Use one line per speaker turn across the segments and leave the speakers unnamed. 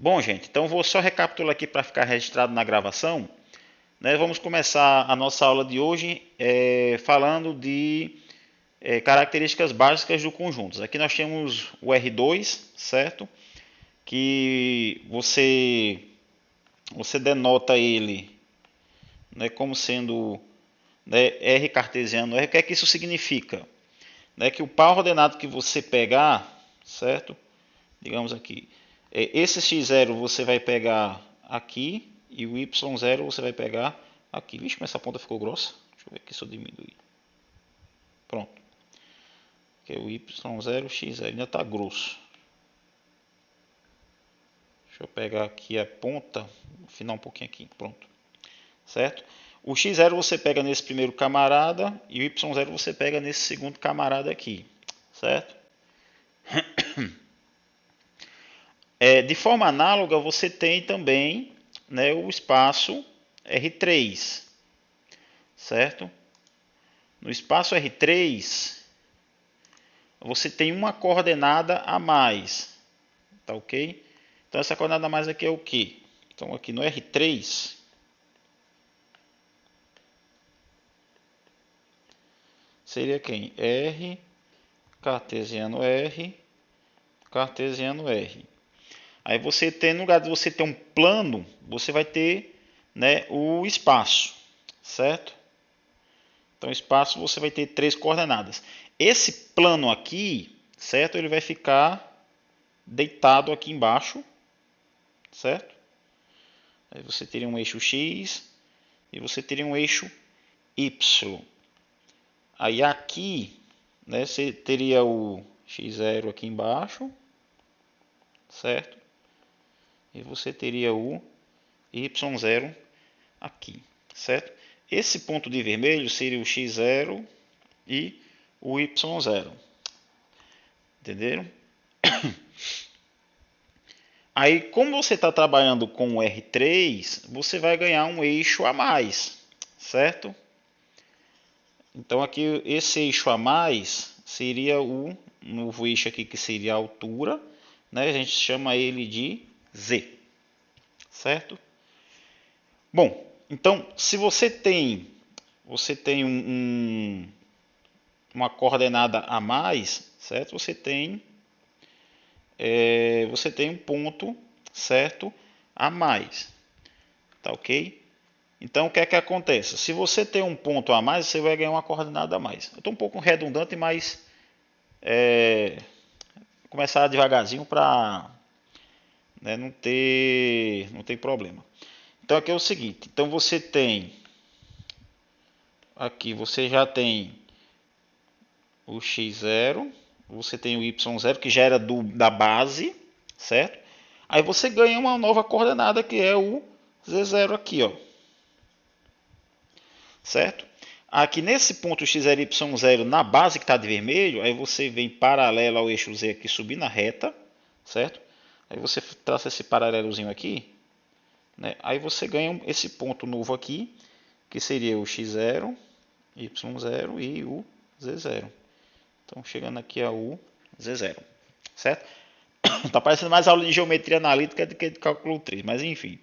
Bom, gente, então vou só recapitular aqui para ficar registrado na gravação. Né? Vamos começar a nossa aula de hoje falando de características básicas do conjuntos. Aqui nós temos o R2, certo? Que você denota ele, né, como sendo, né, R cartesiano R. O que é que isso significa? Né, que o par ordenado que você pegar, certo? Digamos aqui, esse x0 você vai pegar aqui e o y0 você vai pegar aqui. Vixe, mas essa ponta ficou grossa. Deixa eu ver aqui se eu diminuir. Pronto. Que é o y0, x0. Ainda está grosso. Deixa eu pegar aqui a ponta. Vou afinar um pouquinho aqui. Pronto. Certo? O x0 você pega nesse primeiro camarada e o y0 você pega nesse segundo camarada aqui. Certo? De forma análoga, você tem também, né, o espaço R3, certo? No espaço R3, você tem uma coordenada a mais, tá ok? Então essa coordenada a mais aqui é o quê? Então aqui no R3, seria quem? R, cartesiano R, cartesiano R. Aí você tem, no lugar de você ter um plano, você vai ter, né, o espaço, certo? Então, espaço você vai ter 3 coordenadas. Esse plano aqui, certo? Ele vai ficar deitado aqui embaixo, certo? Aí você teria um eixo X e você teria um eixo Y. Aí aqui, né, você teria o X0 aqui embaixo, certo? E você teria o Y0 aqui, certo? Esse ponto de vermelho seria o X0 e o Y0. Entenderam? Aí, como você está trabalhando com o R3, você vai ganhar um eixo a mais, certo? Então, aqui, esse eixo a mais seria o novo eixo aqui, que seria a altura, né? A gente chama ele de Z, certo? Bom, então, se você tem uma coordenada a mais, certo? Você tem um ponto, certo, a mais, tá ok? Então o que é que acontece? Se você tem um ponto a mais, você vai ganhar uma coordenada a mais. Eu estou um pouco redundante, mas vou começar devagarzinho para, né, não ter problema. Então aqui é o seguinte, então você tem aqui, você já tem o x0, você tem o y0 que já era da base, certo? Aí você ganha uma nova coordenada que é o z0 aqui, ó. Certo? Aqui nesse ponto x0 e y0 na base que está de vermelho, aí você vem paralelo ao eixo z aqui subir na reta, certo? Aí você traça esse paralelozinho aqui, né? Aí você ganha esse ponto novo aqui, que seria o x0, y0 e o z0. Então chegando aqui ao z0, certo? Está parecendo mais aula de geometria analítica do que de cálculo 3, mas enfim.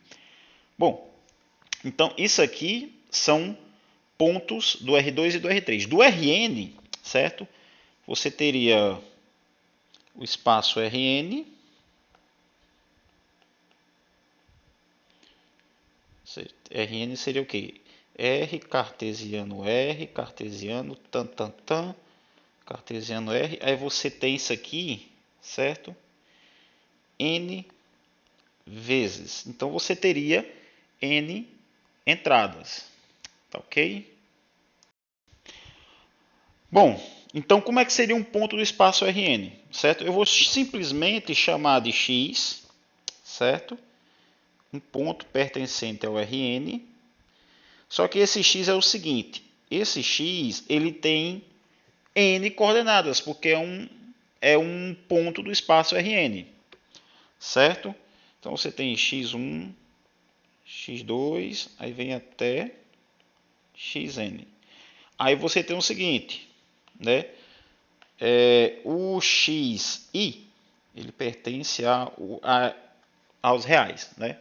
Bom, então isso aqui são pontos do R2 e do R3. Do Rn, certo? Você teria o espaço Rn, Rn seria o quê? R, cartesiano, tan, tan, tan, cartesiano R. Aí você tem isso aqui, certo? N vezes. Então você teria N entradas. Tá ok? Bom, então como é que seria um ponto do espaço Rn? Certo? Eu vou simplesmente chamar de x, certo? Um ponto pertencente ao Rn. Só que esse x é o seguinte, esse x ele tem n coordenadas, porque é um ponto do espaço Rn, certo? Então você tem x1, x2, aí vem até xn. Aí você tem o seguinte, né? O xi ele pertence aos reais, né?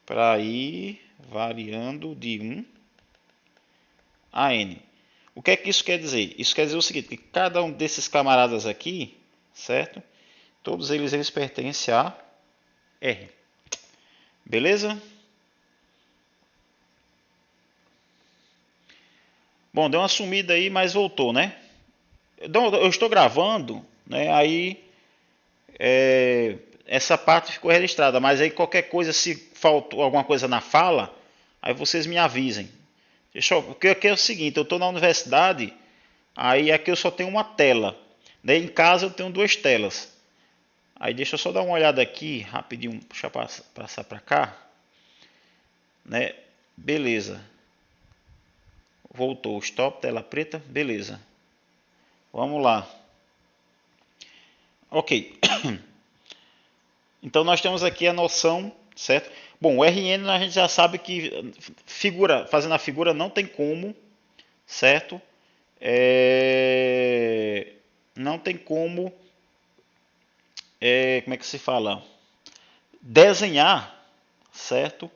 Para ir variando de 1 a n. O que é que isso quer dizer? Isso quer dizer o seguinte, que cada um desses camaradas aqui, certo? Todos eles pertencem a R. Beleza? Bom, deu uma sumida aí, mas voltou, né? Eu estou gravando, né? Aí essa parte ficou registrada, mas aí qualquer coisa, se faltou alguma coisa na fala, aí vocês me avisem. Porque aqui é o seguinte, eu estou na universidade, aí aqui eu só tenho uma tela. Daí em casa eu tenho duas telas. Aí deixa eu só dar uma olhada aqui, rapidinho, deixa eu passar para cá. Né? Beleza. Voltou, stop, tela preta, beleza. Vamos lá. Ok. Então nós temos aqui a noção, certo? Bom, o RN a gente já sabe que fazendo a figura não tem como, certo? Não tem como, como é que se fala? Desenhar, certo?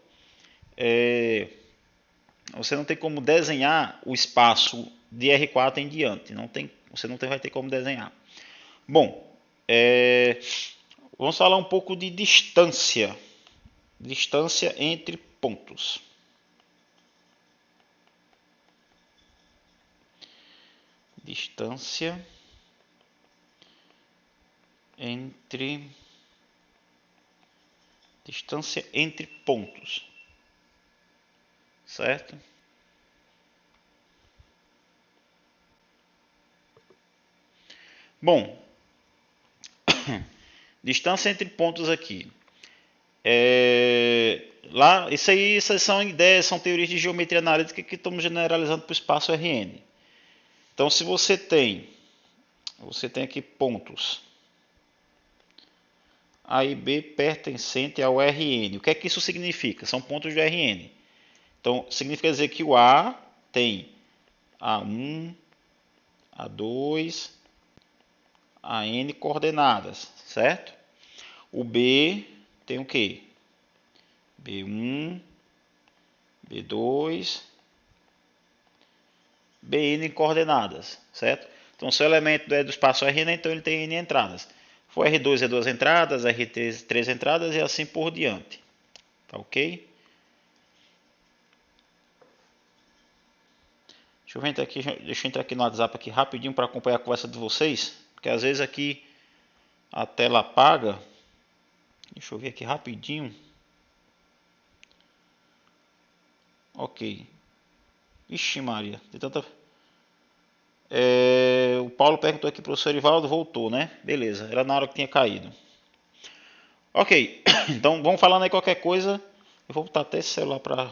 Você não tem como desenhar o espaço de R4 em diante. Você não vai ter como desenhar. Bom, vamos falar um pouco de distância. Distância entre pontos. Distância entre pontos. Certo? Bom, distância entre pontos aqui. Essas são ideias, são teorias de geometria analítica que estamos generalizando para o espaço Rn. Então, se você tem aqui pontos A e B pertencentes ao Rn. O que é que isso significa? São pontos de Rn. Então, significa dizer que o A tem A1, A2, AN coordenadas, certo? O B tem o quê? B1, B2, Bn coordenadas, certo? Então, se o elemento é do espaço Rn, então ele tem n entradas. Se for R2 é 2 entradas, R3 3 entradas e assim por diante. Tá ok? Deixa eu entrar aqui no WhatsApp aqui rapidinho para acompanhar a conversa de vocês, porque às vezes aqui a tela apaga. Deixa eu ver aqui rapidinho. Ok. Ixi Maria, de tanta... o Paulo perguntou aqui, professor Ivaldo, voltou, né? Beleza, era na hora que tinha caído. Ok, então vamos falando aí qualquer coisa. Eu vou botar até esse celular para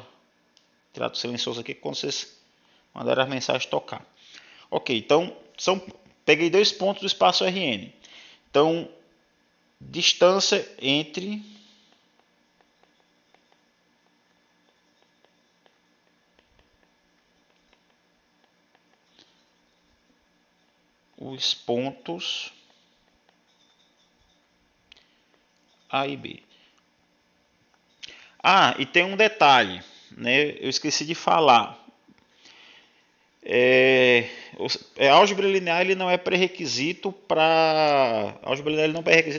tirar do silencioso aqui, quando vocês mandarem as mensagens tocar. Ok, então peguei dois pontos do espaço Rn. Então, distância entre os pontos A e B. Ah, e tem um detalhe, né? Eu esqueci de falar. Álgebra linear ele não é pré-requisito para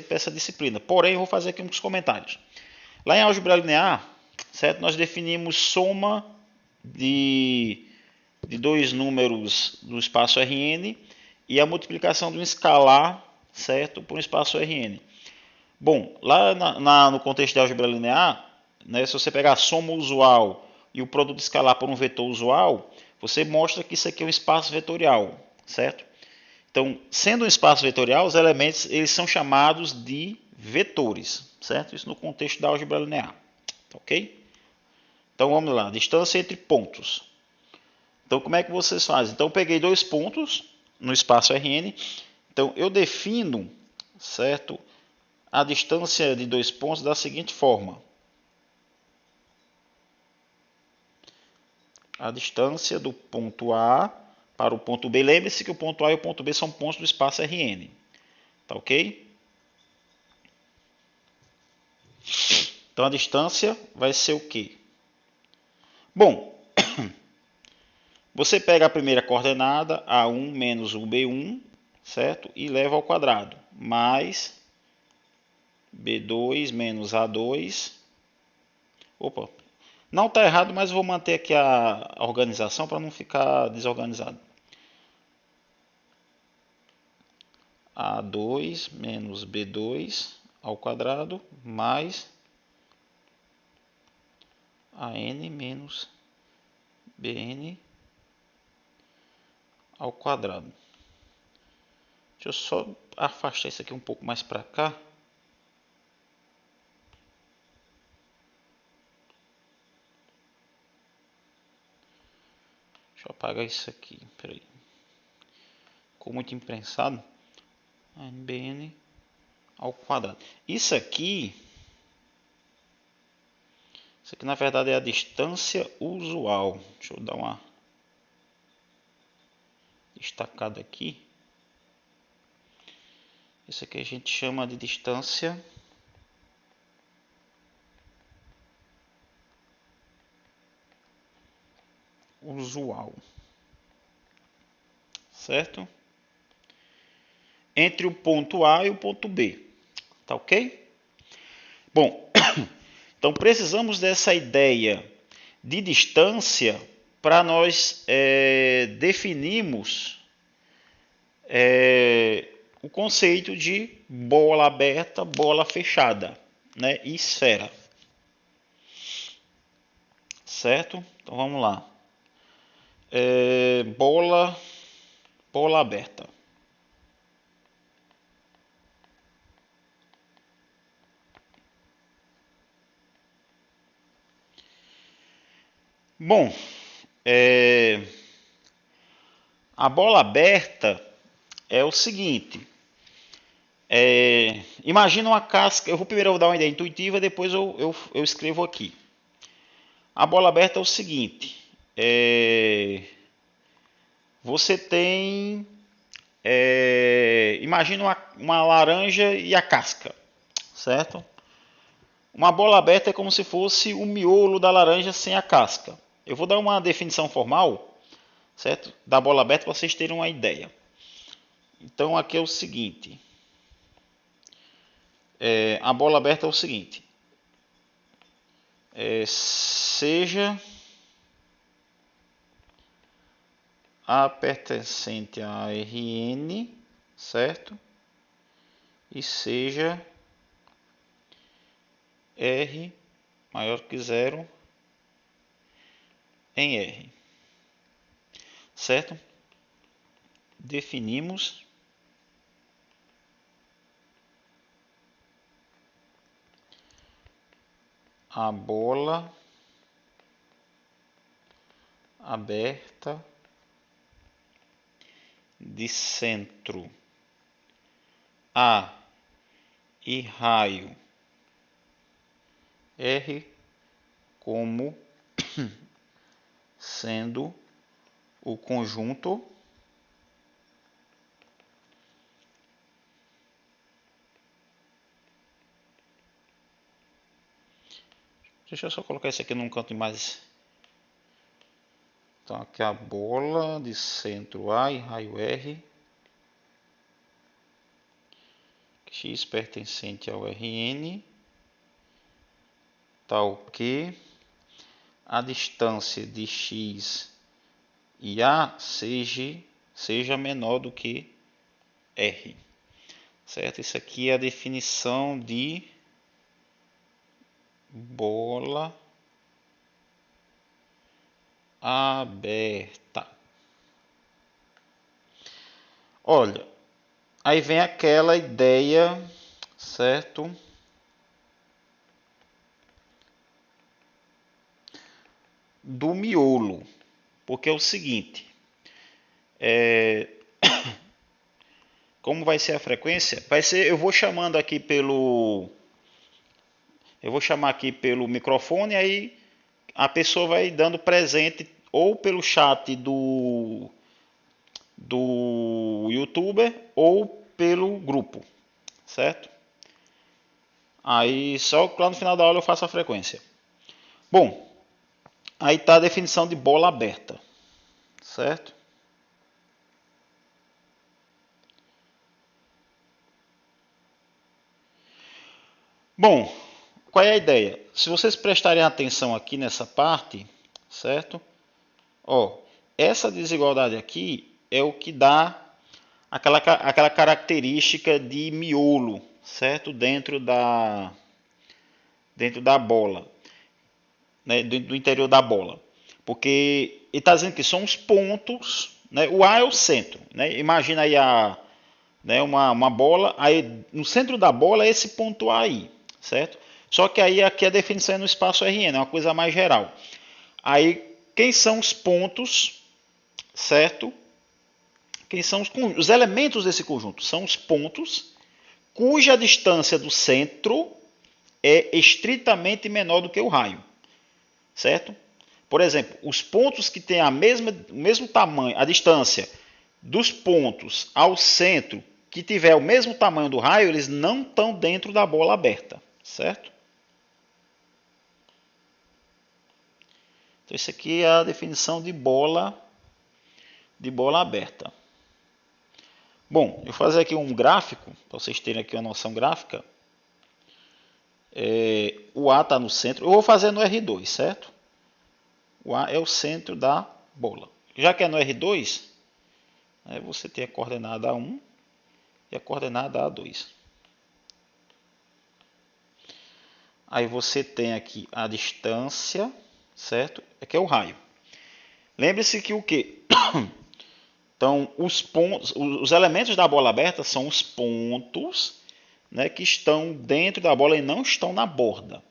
essa disciplina. Porém, eu vou fazer aqui uns comentários. Lá em álgebra linear, certo? Nós definimos soma de dois números do espaço Rn e a multiplicação de um escalar, certo, por um espaço Rn. Bom, lá no contexto de álgebra linear, né, se você pegar a soma usual e o produto escalar por um vetor usual, você mostra que isso aqui é um espaço vetorial, certo? Então, sendo um espaço vetorial, os elementos eles são chamados de vetores, certo? Isso no contexto da álgebra linear, ok? Então, vamos lá, distância entre pontos. Então, como é que vocês fazem? Então, eu peguei dois pontos no espaço Rn, então eu defino, certo, a distância de dois pontos da seguinte forma. A distância do ponto A para o ponto B. Lembre-se que o ponto A e o ponto B são pontos do espaço Rn. Tá ok? Então a distância vai ser o quê? Bom, você pega a primeira coordenada, A1 menos o B1, certo? E leva ao quadrado, mais B2 menos A2. Opa, não está errado, mas vou manter aqui a organização para não ficar desorganizado. A2 menos B2 ao quadrado, mais AN menos BN ao quadrado. Deixa eu só afastar isso aqui um pouco mais para cá. Deixa eu apagar isso aqui. Peraí. Ficou muito imprensado. ANBN ao quadrado. Isso aqui na verdade é a distância usual. Deixa eu dar uma destacada aqui. Isso aqui a gente chama de distância usual, certo? Entre o ponto A e o ponto B, tá ok? Bom, então precisamos dessa ideia de distância para nós definirmos o conceito de bola aberta, bola fechada, né? E esfera, certo? Então vamos lá. Bola aberta. Bom, a bola aberta é o seguinte. Imagina uma casca. Eu vou primeiro dar uma ideia intuitiva, depois eu escrevo aqui. A bola aberta é o seguinte. Você tem. Imagina uma laranja e a casca, certo? Uma bola aberta é como se fosse o miolo da laranja sem a casca. Eu vou dar uma definição formal, certo? Da bola aberta para vocês terem uma ideia. Então aqui é o seguinte. A bola aberta é o seguinte. Seja A pertencente a Rn, certo? E seja R maior que zero em R, certo? Definimos a bola aberta de centro A e raio R como sendo o conjunto Deixa eu só colocar isso aqui num canto mais. Então aqui a bola de centro A e raio R, x pertencente ao Rn, tal que a distância de x e A seja menor do que R. Certo? Isso aqui é a definição de bola aberta. Olha, aí vem aquela ideia, certo? Do miolo, porque é o seguinte, como vai ser a frequência? Vai ser, eu vou chamando aqui eu vou chamar aqui pelo microfone, aí a pessoa vai dando presente ou pelo chat do youtuber ou pelo grupo, certo? Aí só lá no final da aula eu faço a frequência. Bom, aí está a definição de bola aberta, certo? Bom, qual é a ideia? Se vocês prestarem atenção aqui nessa parte, certo? Ó, essa desigualdade aqui é o que dá aquela característica de miolo, certo? Dentro da bola, né? Do interior da bola. Porque ele está dizendo que são os pontos, né? O A é o centro, né? Imagina aí né, uma bola, aí no centro da bola é esse ponto A aí, certo? Só que aí aqui a definição é no espaço Rn, é uma coisa mais geral. Aí quem são os pontos, certo? Quem são os elementos desse conjunto? São os pontos cuja distância do centro é estritamente menor do que o raio, certo? Por exemplo, os pontos que têm o mesmo tamanho, a distância dos pontos ao centro que tiver o mesmo tamanho do raio, eles não estão dentro da bola aberta, certo? Então isso aqui é a definição de bola aberta. Bom, eu vou fazer aqui um gráfico, para vocês terem aqui uma noção gráfica. O A está no centro, eu vou fazer no R2, certo? O A é o centro da bola. Já que é no R2, você tem a coordenada A1 e a coordenada A2. Aí você tem aqui a distância, certo? Aqui é o raio. Lembre-se que o quê? Então, os elementos da bola aberta são os pontos, né, que estão dentro da bola e não estão na borda.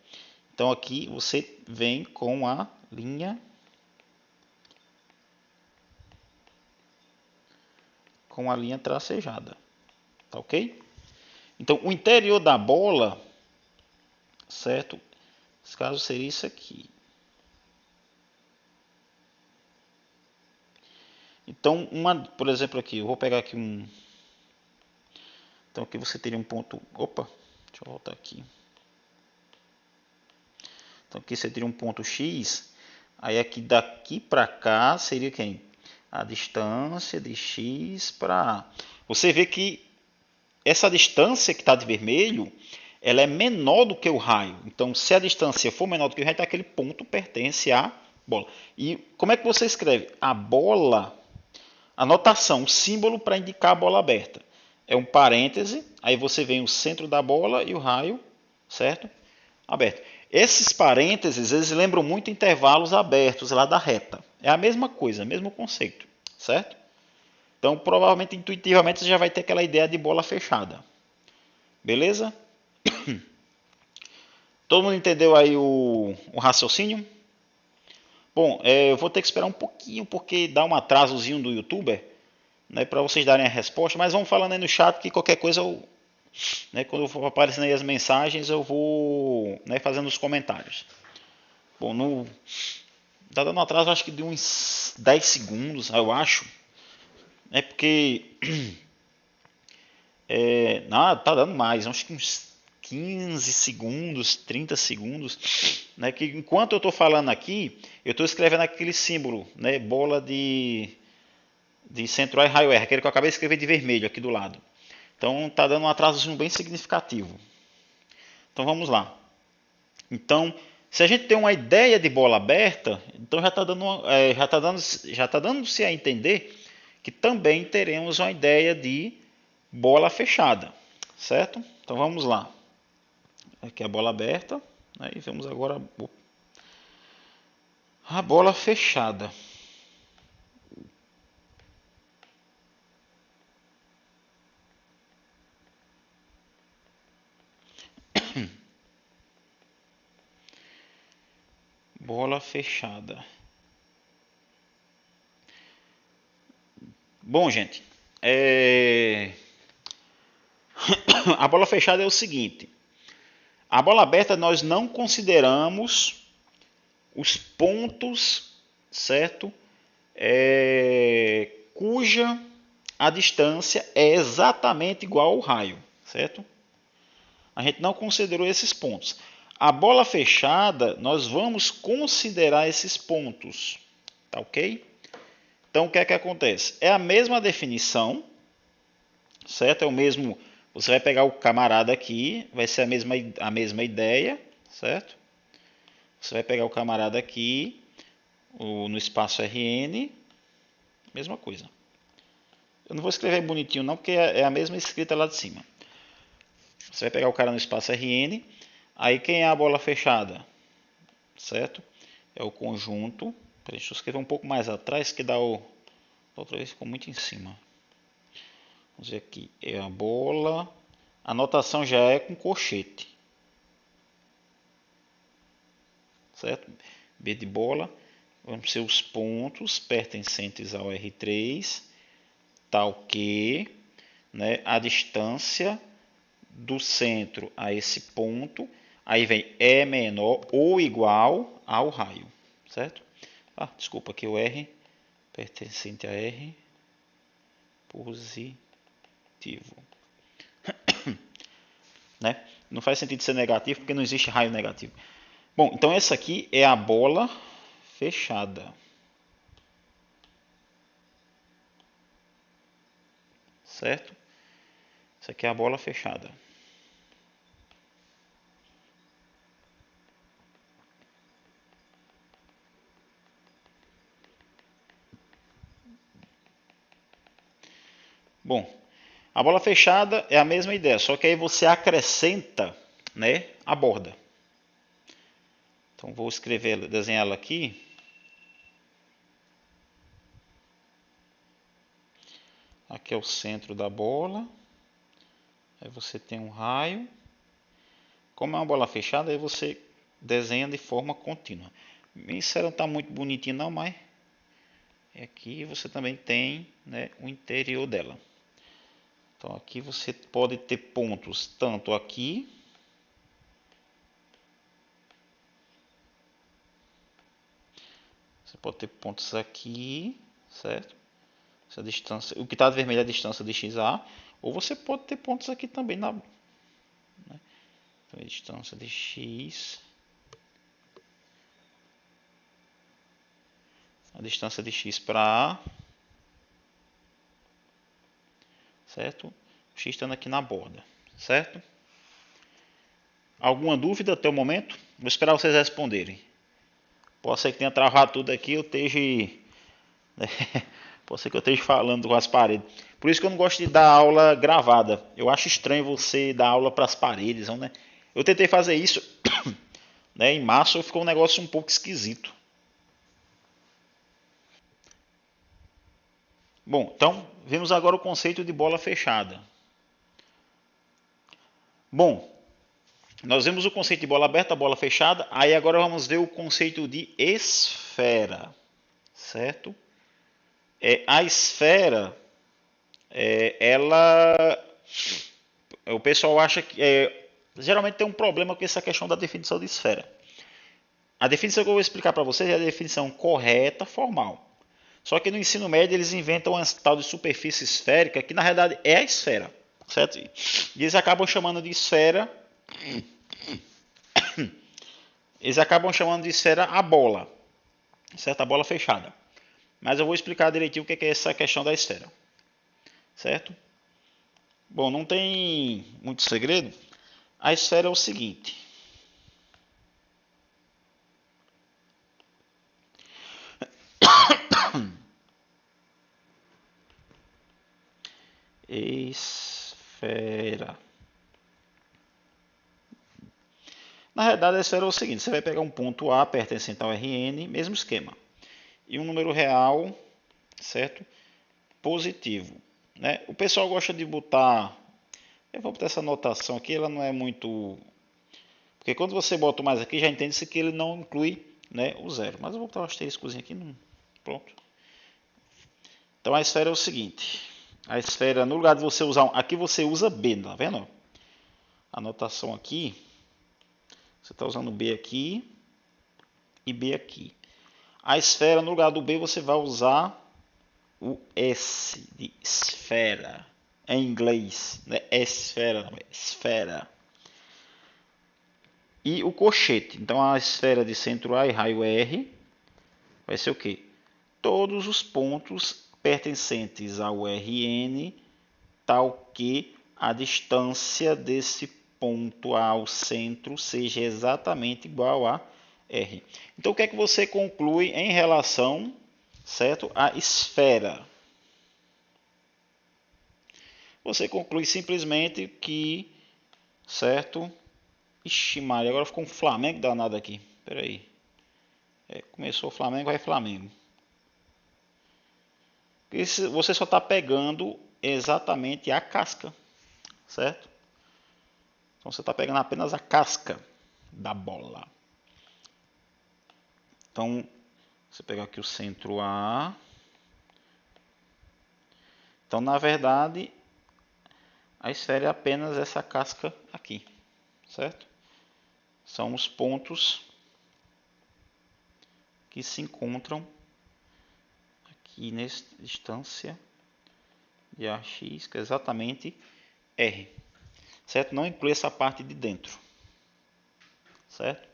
Então, aqui você vem com a linha tracejada. Tá ok? Então, o interior da bola, certo? Nesse caso seria isso aqui. Então, por exemplo, aqui, eu vou pegar aqui um. Então, aqui você teria um ponto. Opa, deixa eu voltar aqui. Então, aqui você teria um ponto X. Aí, aqui daqui para cá seria quem? A distância de X para A. Você vê que essa distância que está de vermelho, ela é menor do que o raio. Então, se a distância for menor do que o raio, então aquele ponto pertence à bola. E como é que você escreve? A bola, a notação, o símbolo para indicar a bola aberta. É um parêntese, aí você vem o centro da bola e o raio, certo? Aberto. Esses parênteses, eles lembram muito intervalos abertos lá da reta. É a mesma coisa, mesmo conceito, certo? Então, provavelmente, intuitivamente, você já vai ter aquela ideia de bola fechada. Beleza? Todo mundo entendeu aí o raciocínio? Bom, eu vou ter que esperar um pouquinho, porque dá um atrasozinho do YouTuber, né, para vocês darem a resposta, mas vamos falando aí no chat que qualquer coisa, quando for aparecendo aí as mensagens, eu vou, fazendo os comentários. Bom, tá dando um atraso, acho que de uns 10 segundos, eu acho. É porque não, tá dando mais, acho que uns 15 segundos, 30 segundos, né? Que enquanto eu estou falando aqui, eu estou escrevendo aquele símbolo, né? Bola de centro A e raio R, aquele que eu acabei de escrever de vermelho aqui do lado. Então tá dando um atrasozinho bem significativo. Então vamos lá. Então, se a gente tem uma ideia de bola aberta, então já tá dando-se a entender que também teremos uma ideia de bola fechada, certo? Então vamos lá. Aqui é a bola aberta, né? E vamos agora a bola fechada. Bola fechada. Bom, gente, a bola fechada é o seguinte. A bola aberta nós não consideramos os pontos, certo? Cuja a distância é exatamente igual ao raio, certo? a gente não considerou esses pontos. A bola fechada, nós vamos considerar esses pontos. Tá ok? Então, o que é que acontece? É a mesma definição, certo? É o mesmo. Você vai pegar o camarada aqui, vai ser a mesma ideia, certo? Você vai pegar o camarada aqui, no espaço RN, mesma coisa. Eu não vou escrever bonitinho não, porque é a mesma escrita lá de cima. Você vai pegar o cara no espaço RN, aí quem é a bola fechada? Certo? É o conjunto. Deixa eu escrever um pouco mais atrás, que dá o... outra vez ficou muito em cima. Vamos ver aqui, é a bola. A notação já é com colchete. Certo? B de bola. Vamos ser os pontos pertencentes ao R3, tal que, né, a distância do centro a esse ponto, aí vem é menor ou igual ao raio, certo? Ah, desculpa, aqui o R pertencente a R positivo. Né? Não faz sentido ser negativo porque não existe raio negativo. Bom, então essa aqui é a bola fechada. Certo? Essa aqui é a bola fechada. Bom, a bola fechada é a mesma ideia, só que aí você acrescenta, né, a borda. Então vou escrever, desenhar ela aqui. Aqui é o centro da bola. Aí você tem um raio. Como é uma bola fechada, aí você desenha de forma contínua. Isso não está muito bonitinho não, mas aqui você também tem, né, o interior dela. Então aqui você pode ter pontos tanto aqui, você pode ter pontos aqui, certo? Essa distância, o que está vermelho é a distância de XA, ou você pode ter pontos aqui também na, né? Então, a distância de X, a distância de X para A, certo? O X estando aqui na borda, certo? Alguma dúvida até o momento? Vou esperar vocês responderem. Pode ser que tenha travado tudo aqui, eu esteja, né? Pode ser que eu esteja falando com as paredes. Por isso que eu não gosto de dar aula gravada. Eu acho estranho você dar aula para as paredes, não, né? Eu tentei fazer isso, né? Em março ficou um negócio um pouco esquisito. Bom, então vemos agora o conceito de bola fechada. Bom, nós vemos o conceito de bola aberta, bola fechada. Aí agora vamos ver o conceito de esfera, certo? A esfera, ela, o pessoal acha que geralmente tem um problema com essa questão da definição de esfera. A definição que eu vou explicar para vocês é a definição correta, formal. Só que no ensino médio eles inventam uma tal de superfície esférica, que na realidade é a esfera, certo? E eles acabam chamando de esfera, a bola, certo? A bola fechada. Mas eu vou explicar direitinho o que é essa questão da esfera, certo? Bom, não tem muito segredo. A esfera é o seguinte. Esfera. Na realidade, a esfera é o seguinte. Você vai pegar um ponto A pertencente ao Rn, mesmo esquema. E um número real, certo? Positivo. Né? O pessoal gosta de botar... Eu vou botar essa notação aqui, ela não é muito... Porque quando você bota mais aqui, já entende-se que ele não inclui, né, o zero. Mas eu vou botar um asteriscozinho aqui. Pronto. Então a esfera é o seguinte. A esfera, no lugar de você usar... Aqui você usa B, tá vendo? A notação aqui. Você está usando B aqui e B aqui. A esfera, no lugar do B, você vai usar o S de esfera. Em inglês, né? Esfera, não é esfera. e o cochete. Então a esfera de centro A e raio R vai ser o quê? Todos os pontos pertencentes ao Rn, tal que a distância desse ponto A ao centro seja exatamente igual a R. Então o que é que você conclui em relação, certo, à esfera? Você conclui simplesmente que, certo? Ixi, Maria, agora ficou um Flamengo danado aqui. Espera aí. Começou o Flamengo, vai Flamengo. Você só está pegando exatamente a casca, certo? Então você está pegando apenas a casca da bola. Então, você pega aqui o centro A. Então, na verdade, a esfera é apenas essa casca aqui, certo? São os pontos que se encontram aqui nessa distância de AX, que é exatamente R, certo? Não inclui essa parte de dentro, certo?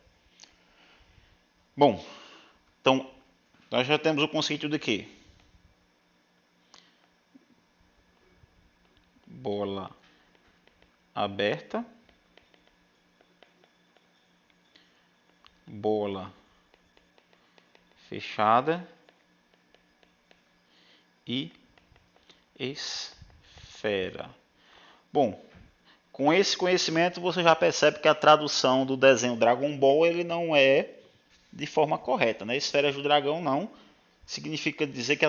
Bom, então nós já temos o conceito de quê? Bola aberta, bola fechada e esfera. Bom, com esse conhecimento você já percebe que a tradução do desenho Dragon Ball ele não é de forma correta, né? Esferas do dragão não significa dizer que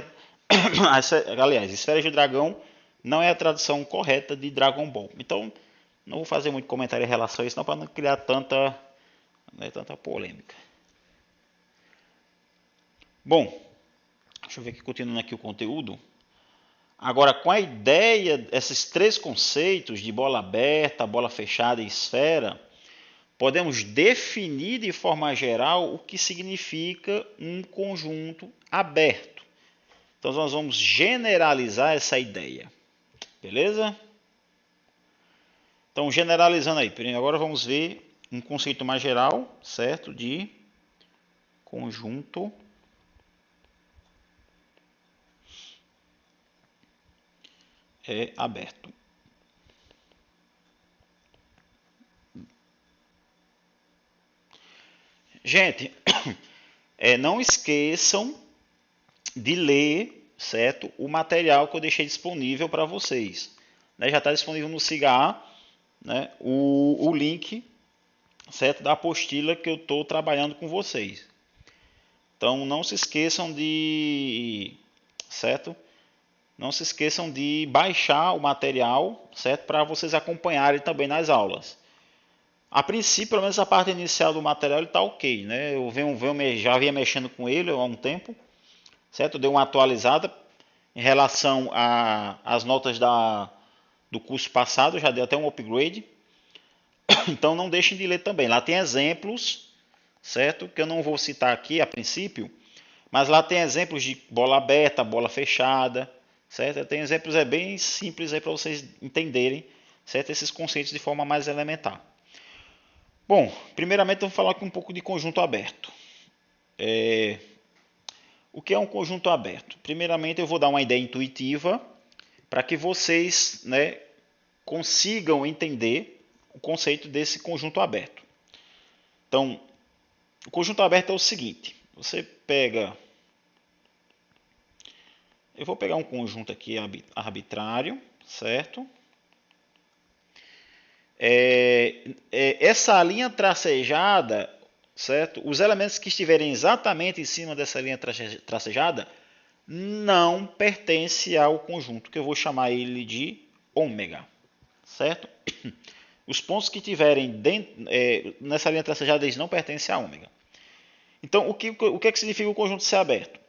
aliás, esferas do dragão não é a tradução correta de Dragon Ball. Então, não vou fazer muito comentário em relação a isso, não, para não criar tanta polêmica. Bom, deixa eu ver aqui, continuando aqui o conteúdo. Agora, com a ideia, esses três conceitos de bola aberta, bola fechada e esfera, podemos definir de forma geral o que significa um conjunto aberto. Então, nós vamos generalizar essa ideia. Beleza? Então, generalizando aí. Agora vamos ver um conceito mais geral, certo? De conjunto aberto. Gente, não esqueçam de ler, certo, o material que eu deixei disponível para vocês. Né, já está disponível no Cigar, né, o link, certo, da apostila que eu estou trabalhando com vocês. Então não se esqueçam de, certo? Não se esqueçam de baixar o material, certo, para vocês acompanharem também nas aulas. A princípio, pelo menos a parte inicial do material está ok, né? Eu já vinha mexendo com ele há um tempo, certo? Dei uma atualizada em relação às notas do curso passado, já dei até um upgrade. Então não deixem de ler também. Lá tem exemplos, certo? Que eu não vou citar aqui a princípio, mas lá tem exemplos de bola aberta, bola fechada, certo? Tem exemplos bem simples aí para vocês entenderem, certo? Esses conceitos de forma mais elementar. Bom, primeiramente eu vou falar aqui um pouco de conjunto aberto. O que é um conjunto aberto? Primeiramente eu vou dar uma ideia intuitiva para que vocês, né, consigam entender o conceito desse conjunto aberto. Então, o conjunto aberto é o seguinte: você pega. Eu vou pegar um conjunto aqui arbitrário, certo? Essa linha tracejada, certo? Os elementos que estiverem exatamente em cima dessa linha tracejada não pertencem ao conjunto, que eu vou chamar ele de ômega, certo? Os pontos que estiverem nessa linha tracejada eles não pertencem a ômega. Então, o que é que significa o conjunto ser aberto?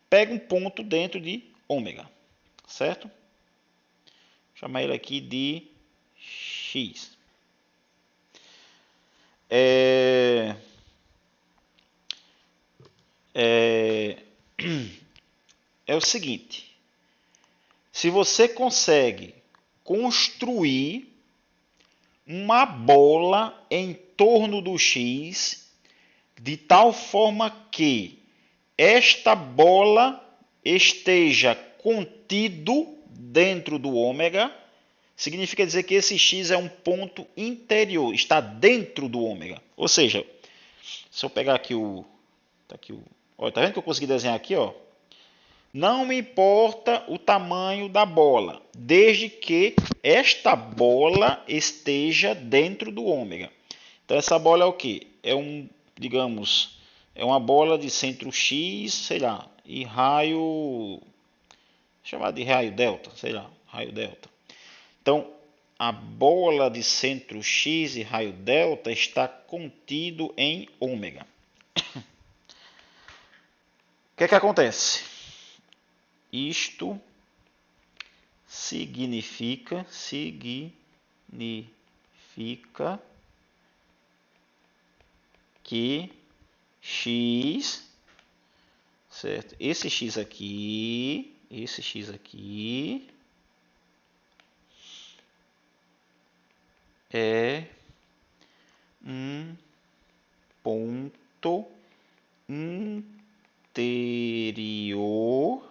Pega um ponto dentro de ômega, certo? Vou chamar ele aqui de X. É o seguinte: se você consegue construir uma bola em torno do x, de tal forma que esta bola esteja contido dentro do ômega, significa dizer que esse x é um ponto interior, está dentro do ômega. Ou seja, se eu pegar aqui o... Olha, tá vendo que eu consegui desenhar aqui, ó? Não me importa o tamanho da bola, desde que esta bola esteja dentro do ômega. Então essa bola é o quê? É digamos, é uma bola de centro X, sei lá, e raio, chamado de raio delta, sei lá, raio delta. Então, a bola de centro X e raio delta está contido em ômega. O que é que acontece? Isto significa que x, certo? Esse x aqui é um ponto interior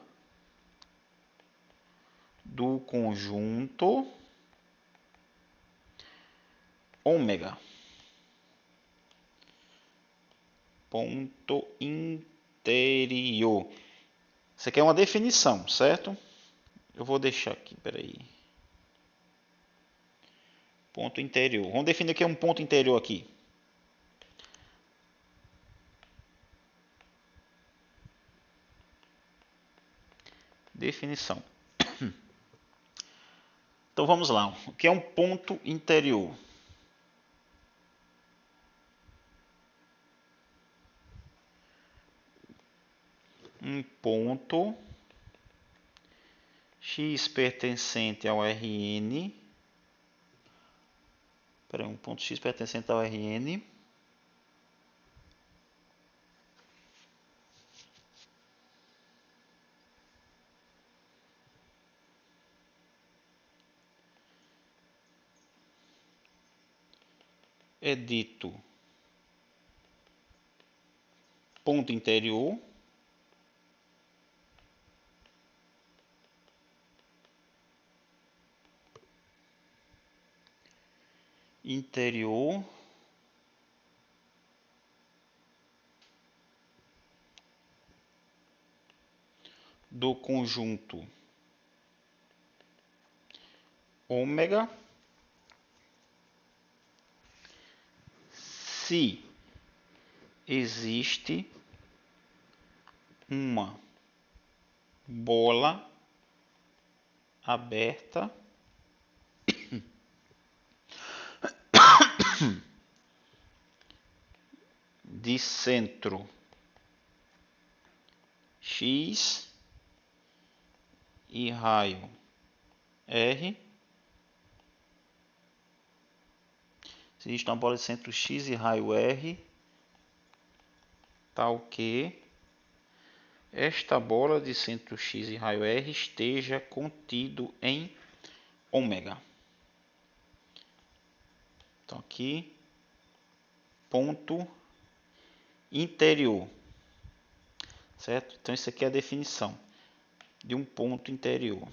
do conjunto ômega. Ponto interior. Isso aqui é uma definição, certo? Eu vou deixar aqui, peraí. Ponto interior. Vamos definir o que é um ponto interior aqui. Definição. Então vamos lá. O que é um ponto interior? Um ponto x pertencente ao Rn. Um ponto x pertencente ao Rn. É dito ponto interior. Interior do conjunto ômega se existe uma bola aberta de centro X e raio R. Se existe uma bola de centro X e raio R, tal que esta bola de centro X e raio R esteja contido em ômega. Então aqui, ponto interior, certo? Então isso aqui é a definição de um ponto interior.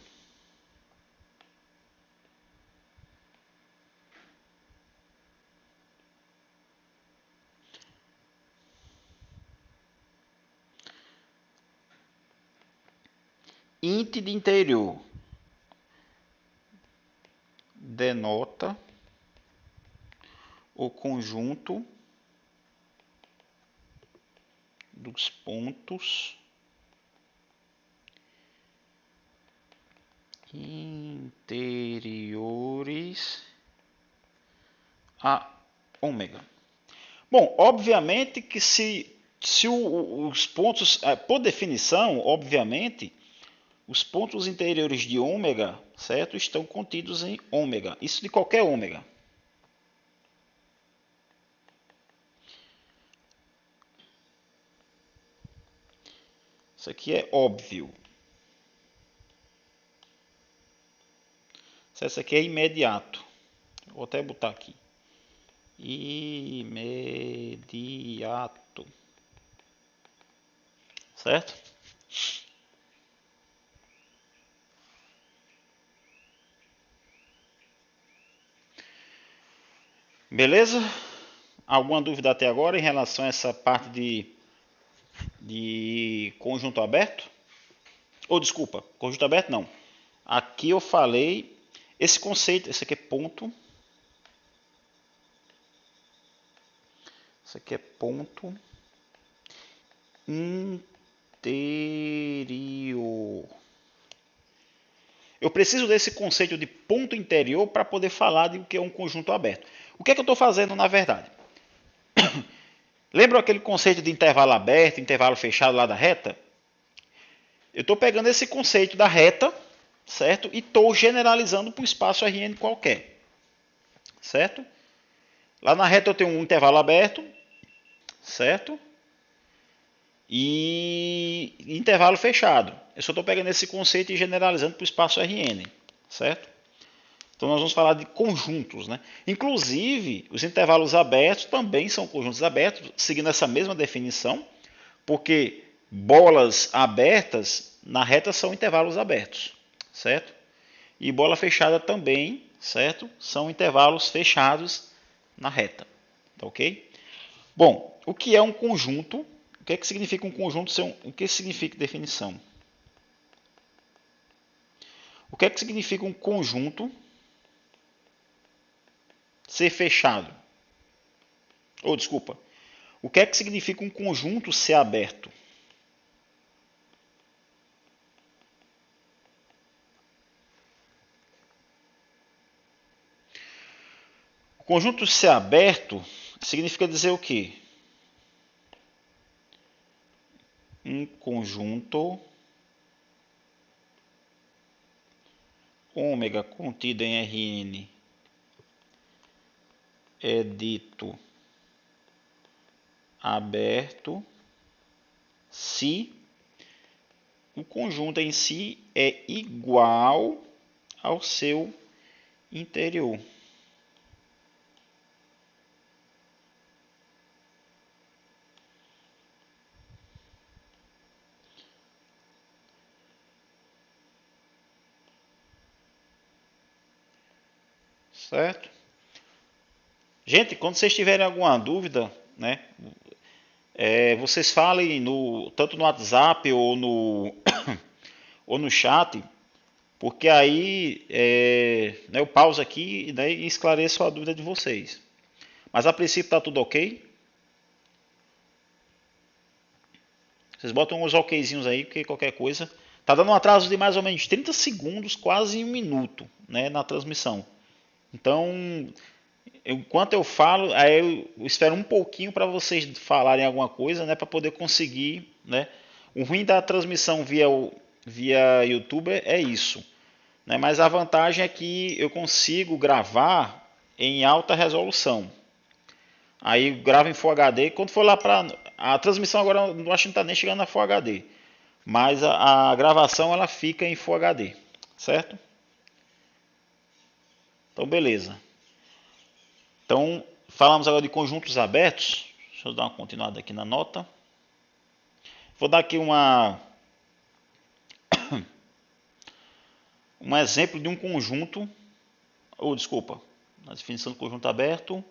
Int de interior denota o conjunto dos pontos interiores a ômega. Bom, obviamente que se os pontos, por definição, obviamente, os pontos interiores de ômega, certo, estão contidos em ômega. Isso de qualquer ômega. Isso aqui é óbvio. Isso aqui é imediato. Vou até botar aqui. imediato, certo? Beleza? Alguma dúvida até agora em relação a essa parte de conjunto aberto? Ou desculpa, conjunto aberto não. Aqui eu falei esse conceito, esse aqui é ponto. Isso aqui é ponto interior. Eu preciso desse conceito de ponto interior para poder falar de o que é um conjunto aberto. O que é que eu estou fazendo na verdade? Lembra aquele conceito de intervalo aberto, intervalo fechado lá da reta? Eu estou pegando esse conceito da reta, certo? E estou generalizando para um espaço Rn qualquer, certo? Lá na reta eu tenho um intervalo aberto, certo? E intervalo fechado. Eu só estou pegando esse conceito e generalizando para o espaço Rn, certo? Então nós vamos falar de conjuntos, né? Inclusive, os intervalos abertos também são conjuntos abertos, seguindo essa mesma definição, porque bolas abertas na reta são intervalos abertos, certo? E bola fechada também, certo? São intervalos fechados na reta, tá ok? Bom, o que é um conjunto? O que é que significa um conjunto? O que significa definição? O que é que significa um conjunto ser fechado? Ou desculpa, o que é que significa um conjunto ser aberto? O conjunto ser aberto significa dizer o quê? Um conjunto ômega contido em Rn é dito aberto se o conjunto em si é igual ao seu interior. Certo? Gente, quando vocês tiverem alguma dúvida, né, vocês falem tanto no WhatsApp ou ou no chat, porque aí né, eu pauso aqui, né, e esclareço a dúvida de vocês. Mas a princípio está tudo ok? Vocês botam uns okzinhos aí, porque qualquer coisa. Tá dando um atraso de mais ou menos 30 segundos, quase 1 minuto, né, na transmissão. Então, enquanto eu falo, aí eu espero um pouquinho para vocês falarem alguma coisa, né, para poder conseguir, né. O ruim da transmissão via YouTube é isso, né, mas a vantagem é que eu consigo gravar em alta resolução. Aí grava em Full HD, quando for lá para a transmissão agora, eu acho que não está nem chegando na Full HD, mas a gravação ela fica em Full HD, certo? Então beleza. Então, falamos agora de conjuntos abertos. Deixa eu dar uma continuada aqui na nota. Vou dar aqui um exemplo de um conjunto, ou desculpa, na definição do conjunto aberto.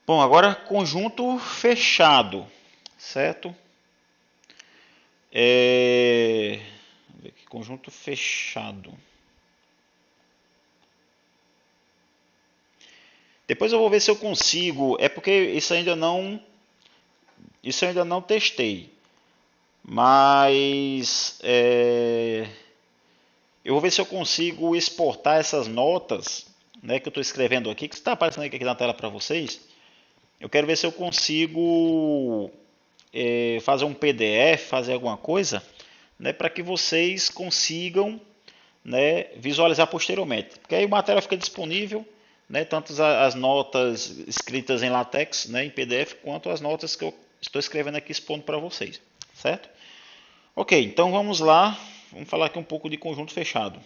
Bom, agora conjunto fechado, certo? Conjunto fechado. Depois eu vou ver se eu consigo. É porque isso ainda não testei. Mas eu vou ver se eu consigo exportar essas notas, né, que eu estou escrevendo aqui, que está aparecendo aqui na tela para vocês. Eu quero ver se eu consigo fazer um PDF, fazer alguma coisa, né, para que vocês consigam, né, visualizar posteriormente. Porque aí o material fica disponível, né, tanto as notas escritas em LaTeX, né, em PDF, quanto as notas que eu estou escrevendo aqui expondo para vocês, certo? Ok, então vamos lá, vamos falar aqui um pouco de conjunto fechado.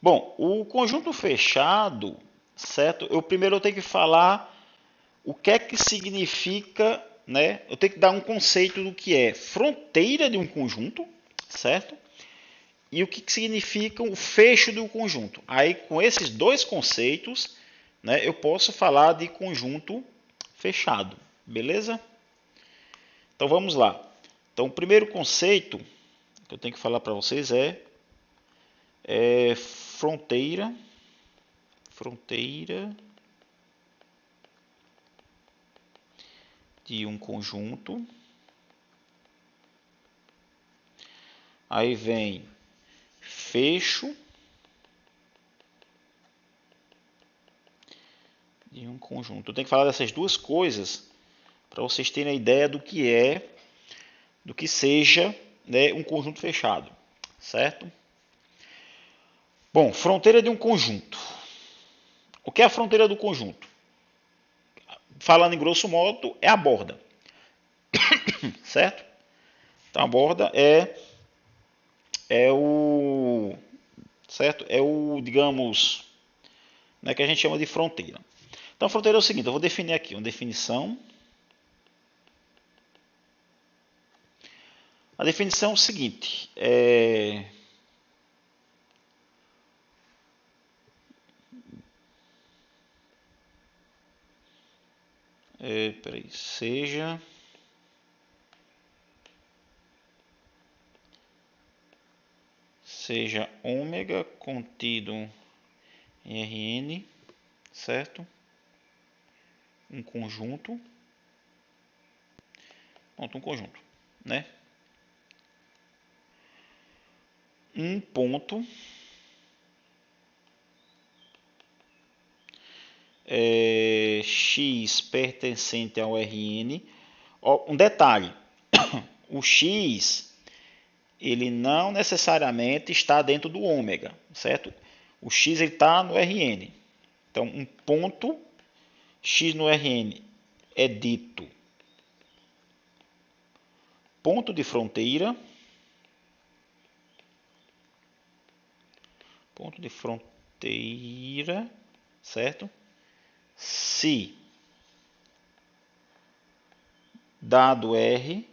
Bom, o conjunto fechado, certo? Primeiro eu tenho que falar o que é que significa, né? Eu tenho que dar um conceito do que é fronteira de um conjunto, certo? E o que significa o fecho do conjunto. Aí, com esses dois conceitos, né, eu posso falar de conjunto fechado, beleza? Então vamos lá. Então, o primeiro conceito que eu tenho que falar para vocês é fronteira de um conjunto. Aí vem fecho de um conjunto. Eu tenho que falar dessas duas coisas para vocês terem a ideia do que seja, né, um conjunto fechado, certo? Bom, fronteira de um conjunto. O que é a fronteira do conjunto? Falando em grosso modo, é a borda, certo? Então a borda é o certo? É o, digamos, né, que a gente chama de fronteira. Então a fronteira é o seguinte, eu vou definir aqui uma definição. A definição é o seguinte, peraí, seja ômega contido em Rn, certo? Um conjunto, pronto, um conjunto, né? Um ponto x pertencente ao Rn. Um detalhe, o x ele não necessariamente está dentro do ômega, certo? O x está no Rn. Então, um ponto x no Rn é dito ponto de fronteira. Ponto de fronteira, certo? Se dado R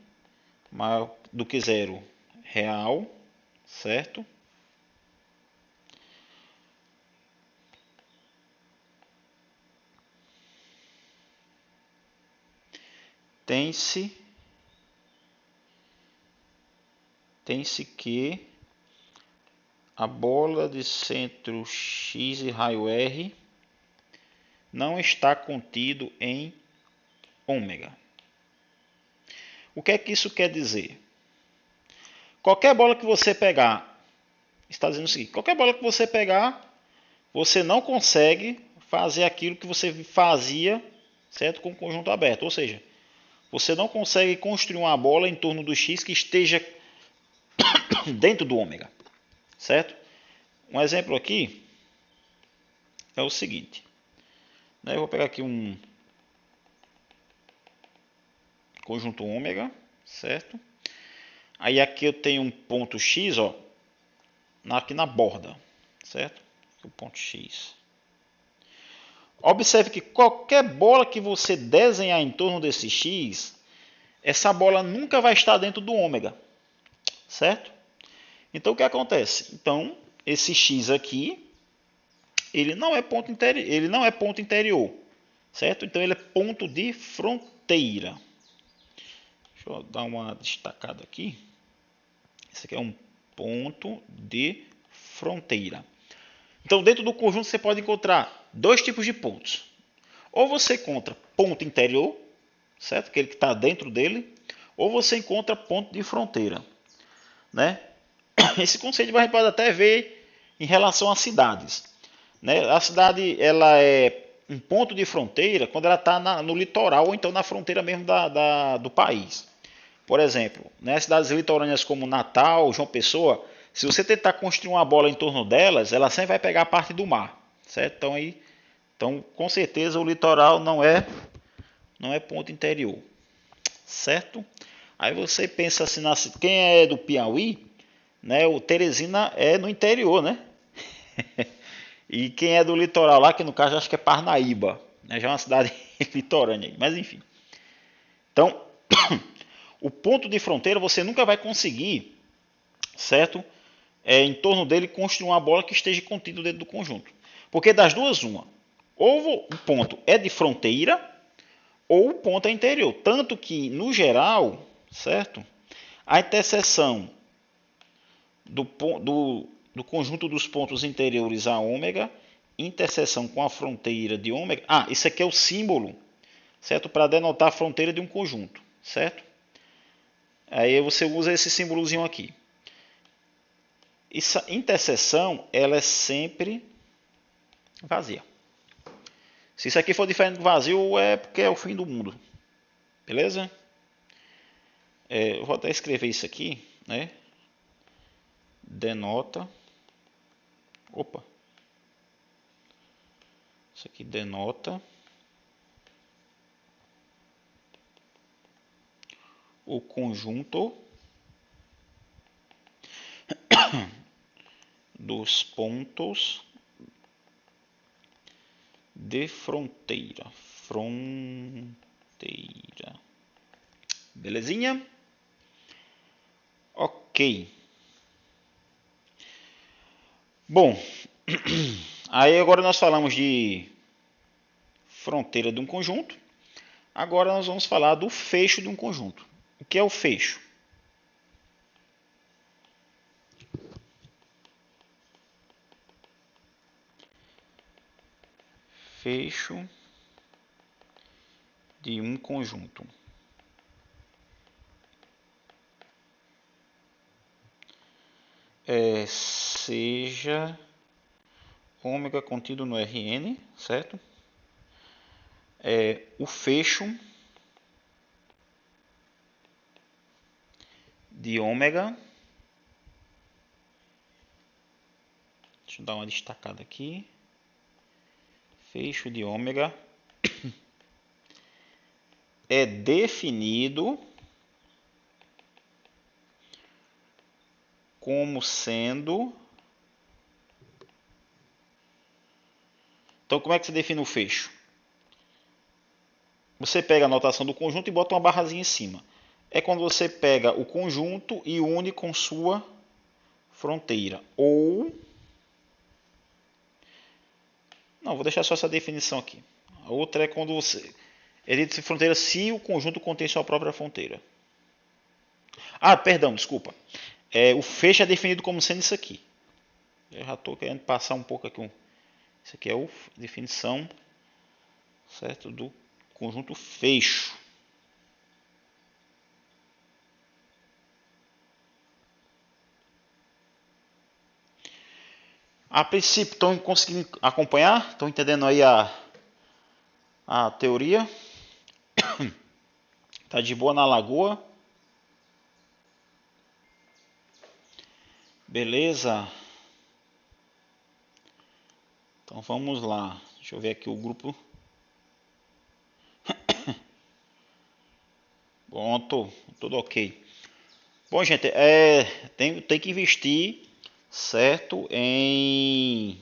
maior do que zero real, certo? Tem-se que a bola de centro x e raio R não está contido em ômega. O que é que isso quer dizer? Qualquer bola que você pegar, está dizendo o seguinte, qualquer bola que você pegar, você não consegue fazer aquilo que você fazia, certo, com o conjunto aberto. Ou seja, você não consegue construir uma bola em torno do x que esteja dentro do ômega, certo? Um exemplo aqui é o seguinte, né? Eu vou pegar aqui um conjunto ômega, certo? Aí aqui eu tenho um ponto x, ó, aqui na borda, certo? O ponto x. Observe que qualquer bola que você desenhar em torno desse x, essa bola nunca vai estar dentro do ômega, certo? Então o que acontece? Então esse x aqui, ele não é ponto interior, certo? Então ele é ponto de fronteira. Deixa eu dar uma destacada aqui. Esse aqui é um ponto de fronteira. Então dentro do conjunto você pode encontrar dois tipos de pontos. Ou você encontra ponto interior, certo? Aquele que está dentro dele, ou você encontra ponto de fronteira, né? Esse conceito a gente pode até ver em relação às cidades, né? A cidade ela é um ponto de fronteira quando ela está no litoral ou então na fronteira mesmo do país. Por exemplo, né, cidades litorâneas como Natal, João Pessoa, se você tentar construir uma bola em torno delas, ela sempre vai pegar a parte do mar, certo? Então com certeza o litoral não é ponto interior, certo? Aí você pensa assim, quem é do Piauí, né? O Teresina é no interior, né? E quem é do litoral lá, que no caso acho que é Parnaíba, né? Já é uma cidade litorânea, mas enfim. Então, o ponto de fronteira você nunca vai conseguir, certo? Em torno dele construir uma bola que esteja contida dentro do conjunto. Porque das duas, uma. Ou o ponto é de fronteira, ou o ponto é interior. Tanto que, no geral, certo? A interseção do conjunto dos pontos interiores a ômega, interseção com a fronteira de ômega. Ah, isso aqui é o símbolo, certo? Para denotar a fronteira de um conjunto, certo? Aí você usa esse símbolozinho aqui. Essa interseção, ela é sempre vazia. Se isso aqui for diferente do vazio, é porque é o fim do mundo. Beleza? Eu vou até escrever isso aqui, né? Denota. Opa. Isso aqui denota o conjunto dos pontos de fronteira. Belezinha? Ok. Bom, aí agora nós falamos de fronteira de um conjunto. Agora nós vamos falar do fecho de um conjunto. O que é o fecho? Fecho de um conjunto. Seja ômega contido no Rn, certo? O fecho de ômega. Deixa eu dar uma destacada aqui. Fecho de ômega é definido como sendo... Então, como é que você define o fecho? Você pega a notação do conjunto e bota uma barrazinha em cima. É quando você pega o conjunto e une com sua fronteira. Ou... Não, vou deixar só essa definição aqui. A outra é quando você... Edita fronteira se o conjunto contém sua própria fronteira. Ah, perdão, desculpa. O fecho é definido como sendo isso aqui. Eu já estou querendo passar um pouco aqui. Isso aqui é a definição, certo, do conjunto fecho. A princípio, estão conseguindo acompanhar? Estão entendendo aí a teoria? Tá de boa na lagoa? Beleza? Então vamos lá. Deixa eu ver aqui o grupo. Pronto, tudo ok. Bom, gente, tem que investir, certo, em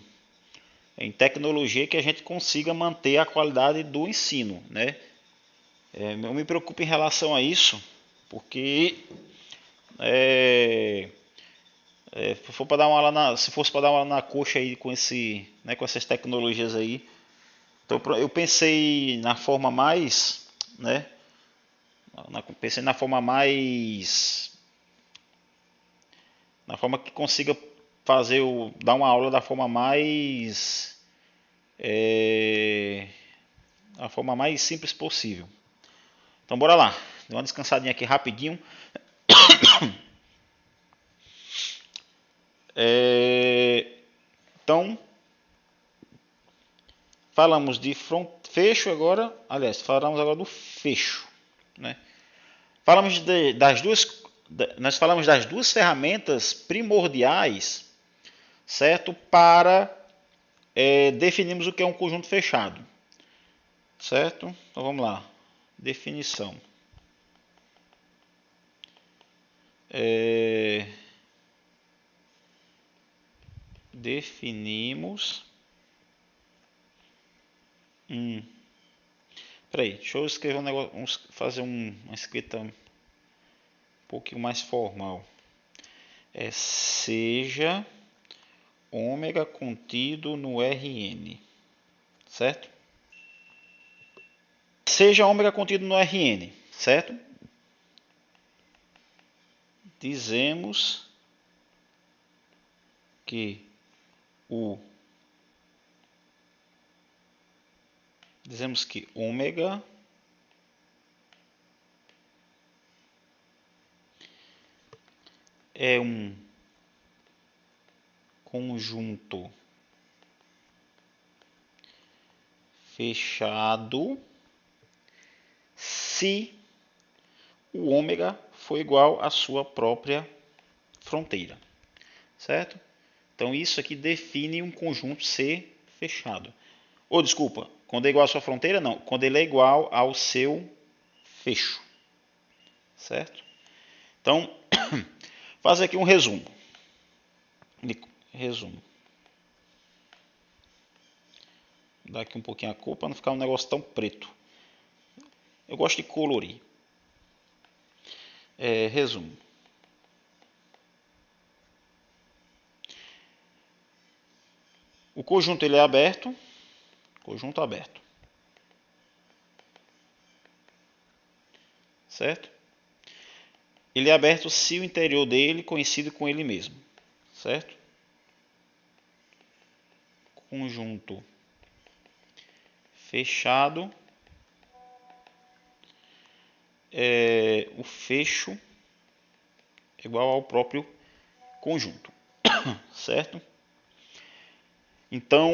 tecnologia que a gente consiga manter a qualidade do ensino, né? Eu me preocupo em relação a isso, porque se fosse para dar uma aula na coxa aí com com essas tecnologias aí, então eu pensei na forma mais, né? Pensei na forma mais, na forma que consiga dar uma aula da forma mais, a forma mais simples possível. Então bora lá, dá uma descansadinha aqui rapidinho. Então, falamos de fecho agora. Aliás, falamos agora do fecho, né? Falamos das duas, nós falamos das duas ferramentas primordiais, certo? Para definirmos o que é um conjunto fechado, certo? Então vamos lá, definição. definimos Peraí, deixa eu escrever um negócio, fazer uma escrita um pouquinho mais formal. Seja ômega contido no Rn, certo? Seja ômega contido no Rn, certo? Dizemos que ômega é um conjunto fechado se o ômega for igual à sua própria fronteira, certo? Então isso aqui define um conjunto ser fechado. Ou desculpa, quando é igual à sua fronteira, não. Quando ele é igual ao seu fecho, certo? Então, fazer aqui um resumo. Dar aqui um pouquinho a cor para não ficar um negócio tão preto. Eu gosto de colorir. Resumo. O conjunto ele é aberto. Conjunto aberto. Certo? Ele é aberto se o interior dele coincide com ele mesmo. Certo? Conjunto fechado. O fecho é igual ao próprio conjunto. Certo? Então,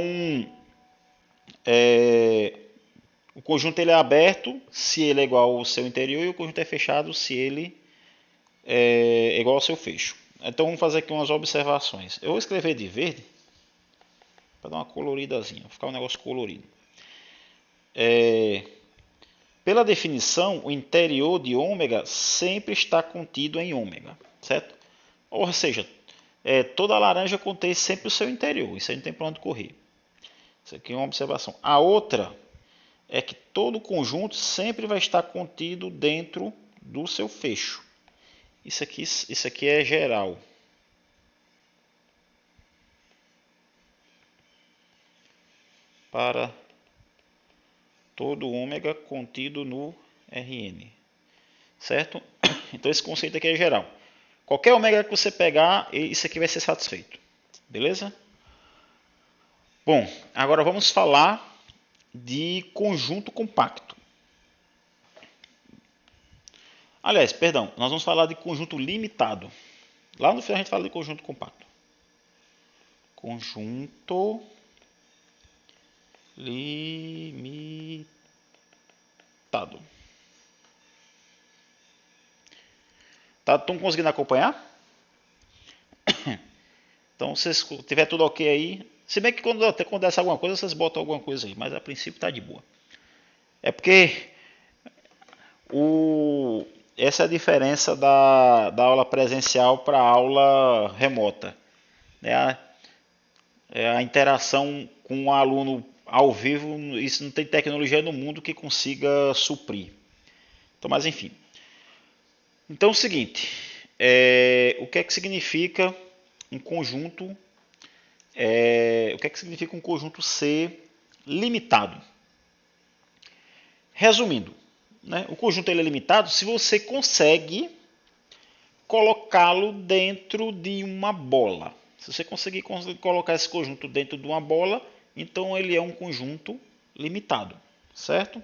o conjunto ele é aberto se ele é igual ao seu interior e o conjunto é fechado se ele é igual ao seu fecho. Então vamos fazer aqui umas observações. Eu vou escrever de verde para dar uma coloridazinha, ficar um negócio colorido. Pela definição, o interior de ômega sempre está contido em ômega, certo? Ou seja, toda laranja contém sempre o seu interior, isso aí não tem para onde correr. Isso aqui é uma observação. A outra é que todo conjunto sempre vai estar contido dentro do seu fecho. Isso aqui é geral. Para todo ômega contido no Rn. Certo? Então esse conceito aqui é geral. Qualquer ômega que você pegar, isso aqui vai ser satisfeito. Beleza? Bom, agora vamos falar de conjunto compacto. Aliás, perdão, nós vamos falar de conjunto limitado. Lá no final a gente fala de conjunto compacto. Conjunto limitado. Estão conseguindo acompanhar? Então, se tiver tudo ok aí, se bem que quando acontece alguma coisa, vocês botam alguma coisa aí, mas a princípio está de boa. É porque essa é a diferença da aula presencial para a aula remota. A interação com o aluno ao vivo, isso não tem tecnologia no mundo que consiga suprir. Então, mas enfim. Então é o seguinte, o que é que significa um conjunto? O que é que significa um conjunto ser limitado? Resumindo, né, o conjunto ele é limitado se você consegue colocá-lo dentro de uma bola. Se você conseguir colocar esse conjunto dentro de uma bola, então ele é um conjunto limitado, certo?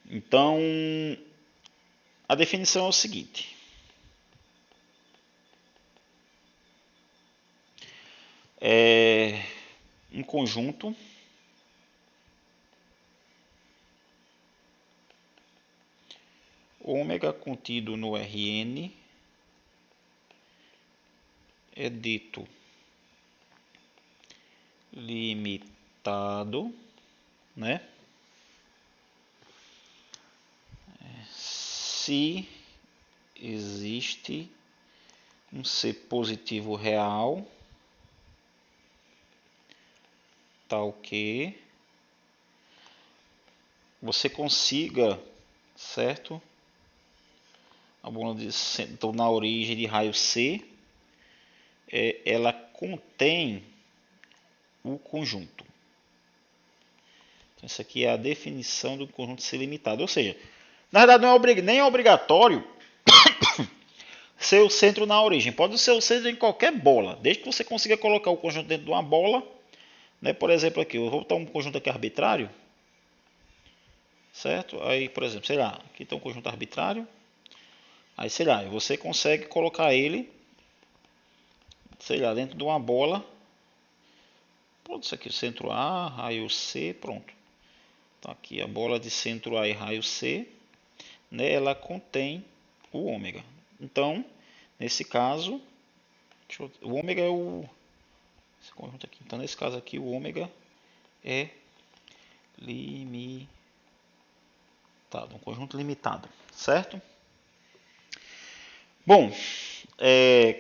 Então, a definição é o seguinte. Um conjunto ômega contido no Rn é dito limitado, né? Se existe um C positivo real, tal que você consiga, certo? A bola então, na origem de raio C, ela contém o conjunto. Então, isso aqui é a definição do conjunto C limitado. Ou seja, na verdade não é nem é obrigatório ser o centro na origem. Pode ser o centro em qualquer bola, desde que você consiga colocar o conjunto dentro de uma bola. Né? Por exemplo, aqui, eu vou botar um conjunto aqui arbitrário. Certo? Aí, por exemplo, sei lá, aqui tem um conjunto arbitrário. Aí, sei lá, você consegue colocar ele, sei lá, dentro de uma bola. Pronto, isso aqui, centro A, raio C, pronto. Então, aqui a bola de centro A e raio C, né, ela contém o ômega. Então, nesse caso, o ômega é esse conjunto aqui. Então, nesse caso aqui, o ômega é limitado, um conjunto limitado, certo? Bom,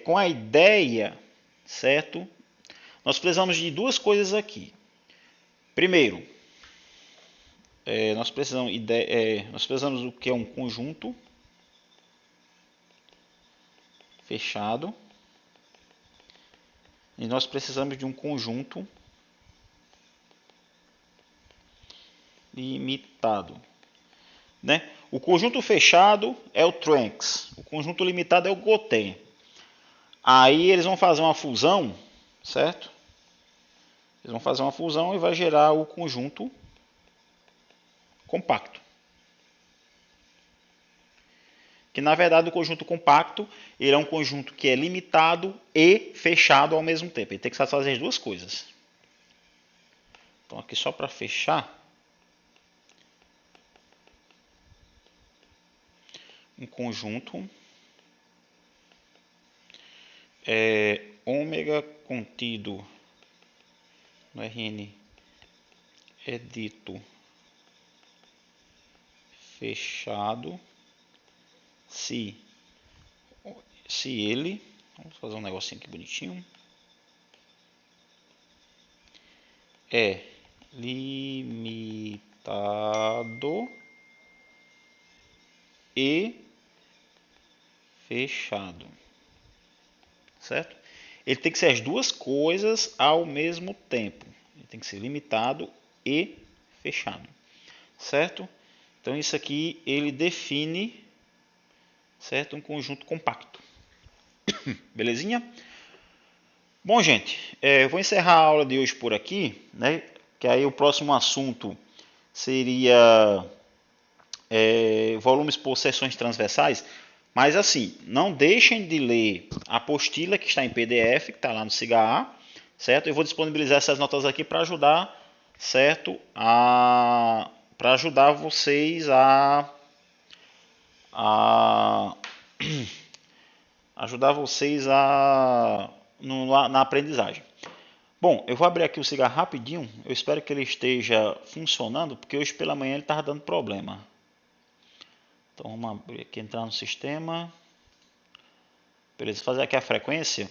com a ideia, certo? Nós precisamos de duas coisas aqui. Primeiro, nós precisamos do que é um conjunto fechado. E nós precisamos de um conjunto limitado. Né? O conjunto fechado é o Tranks. O conjunto limitado é o Goten. Aí eles vão fazer uma fusão, certo? Eles vão fazer uma fusão e vai gerar o conjunto compacto. Que na verdade o conjunto compacto ele é um conjunto que é limitado e fechado ao mesmo tempo. Ele tem que satisfazer as duas coisas. Então aqui só para fechar, um conjunto ômega contido no Rn é dito fechado se ele, vamos fazer um negocinho aqui bonitinho, é limitado e fechado, certo? Ele tem que ser as duas coisas ao mesmo tempo. Ele tem que ser limitado e fechado, certo? Então isso aqui ele define, certo, um conjunto compacto. Belezinha? Bom, gente, eu vou encerrar a aula de hoje por aqui, né? Que aí o próximo assunto seria volumes por seções transversais. Mas assim, não deixem de ler a apostila que está em PDF, que está lá no SIGA, certo? Eu vou disponibilizar essas notas aqui para ajudar, certo? Para ajudar vocês na aprendizagem. Bom, eu vou abrir aqui o SIGA rapidinho. Eu espero que ele esteja funcionando, porque hoje pela manhã ele estava dando problema. Então vamos abrir aqui, entrar no sistema. Beleza, fazer aqui a frequência.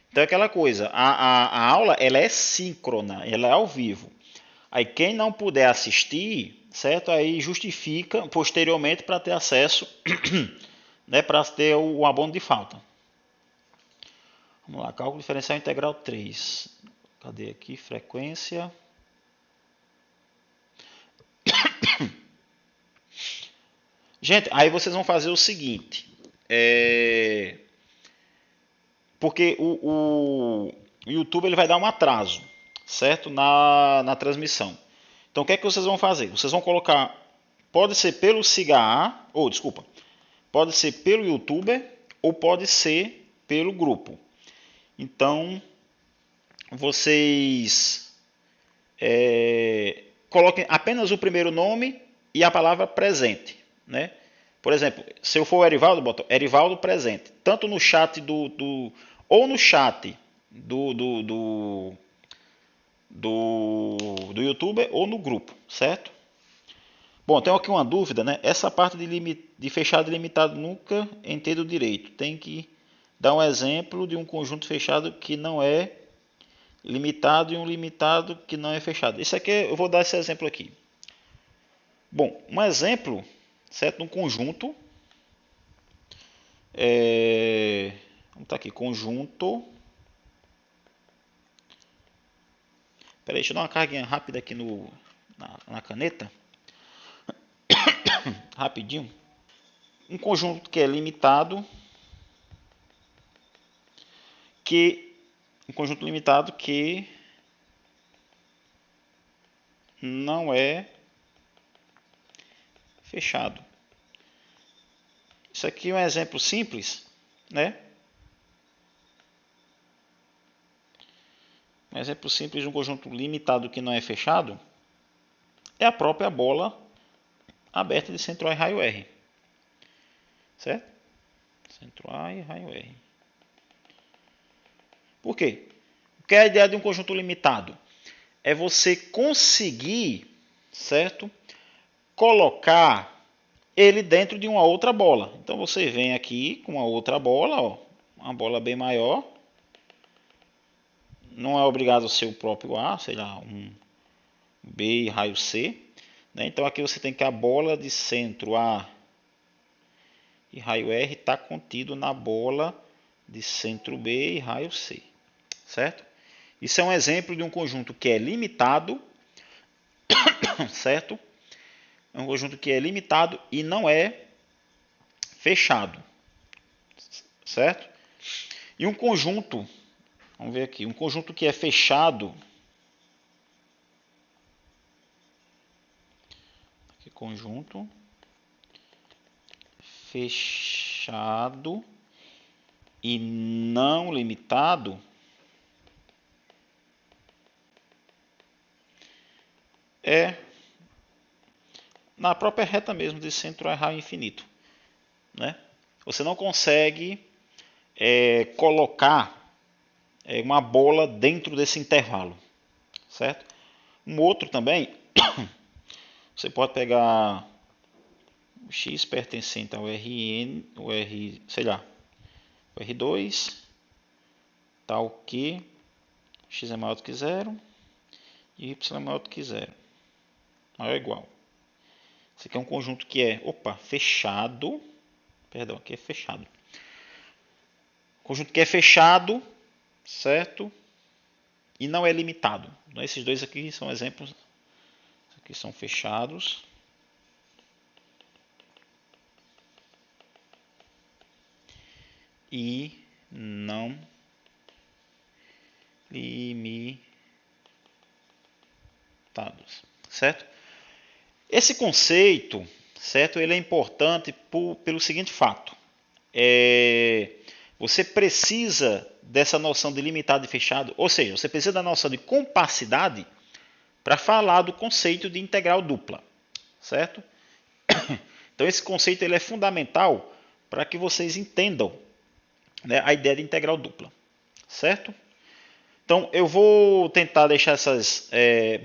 Então é aquela coisa, a aula ela é síncrona, ela é ao vivo. Aí quem não puder assistir, certo? Aí justifica posteriormente para ter acesso, né, para ter o abono de falta. Vamos lá, cálculo diferencial integral 3. Cadê aqui? Frequência. Gente, aí vocês vão fazer o seguinte. Porque o YouTube ele vai dar um atraso, certo? Na transmissão. Então o que é que vocês vão fazer? Vocês vão colocar, pode ser pelo SIGA, ou desculpa, pode ser pelo YouTuber ou pode ser pelo grupo. Então vocês coloquem apenas o primeiro nome e a palavra presente, né? Por exemplo, se eu for o Erivaldo, boto Erivaldo presente, tanto no chat ou no chat do YouTube ou no grupo, certo? Bom, tem aqui uma dúvida, né? Essa parte de fechado e limitado nunca entendo direito. Tem que dar um exemplo de um conjunto fechado que não é limitado e um limitado que não é fechado. Isso aqui eu vou dar esse exemplo aqui. Bom, um exemplo, certo? Um conjunto. Vamos estar aqui, conjunto. Peraí, deixa eu dar uma carguinha rápida aqui na caneta. Rapidinho. Um conjunto que é limitado. Um conjunto limitado que não é fechado. Isso aqui é um exemplo simples, né? Um exemplo simples de um conjunto limitado que não é fechado é a própria bola aberta de centro A e raio R. Certo? Centro A e raio R. Por quê? Porque a ideia de um conjunto limitado é você conseguir, certo? Colocar ele dentro de uma outra bola. Então você vem aqui com uma outra bola, ó, uma bola bem maior. Não é obrigado a ser o próprio A, sei lá, um B e raio C. Né? Então aqui você tem que a bola de centro A e raio R está contido na bola de centro B e raio C. Certo? Isso é um exemplo de um conjunto que é limitado, certo? É um conjunto que é limitado e não é fechado, certo? E um conjunto, vamos ver aqui, um conjunto que é fechado, aqui conjunto fechado e não limitado, é na própria reta mesmo de centro a raio infinito, né? Você não consegue colocar uma bola dentro desse intervalo, certo? Um outro também, você pode pegar o x pertencente ao Rn, o R, sei lá, o R2, tal que x é maior do que zero e y é maior do que zero, maior ou igual. Esse aqui é um conjunto que é, fechado, perdão, aqui é fechado. Conjunto que é fechado, certo? E não é limitado. Então, esses dois aqui são exemplos. Aqui são fechados. E não limitados. Certo? Esse conceito, certo? Ele é importante pelo seguinte fato. Você precisa dessa noção de limitado e fechado, ou seja, você precisa da noção de compacidade para falar do conceito de integral dupla, certo? Então esse conceito ele é fundamental para que vocês entendam, né, a ideia de integral dupla, certo? Então eu vou tentar deixar essas...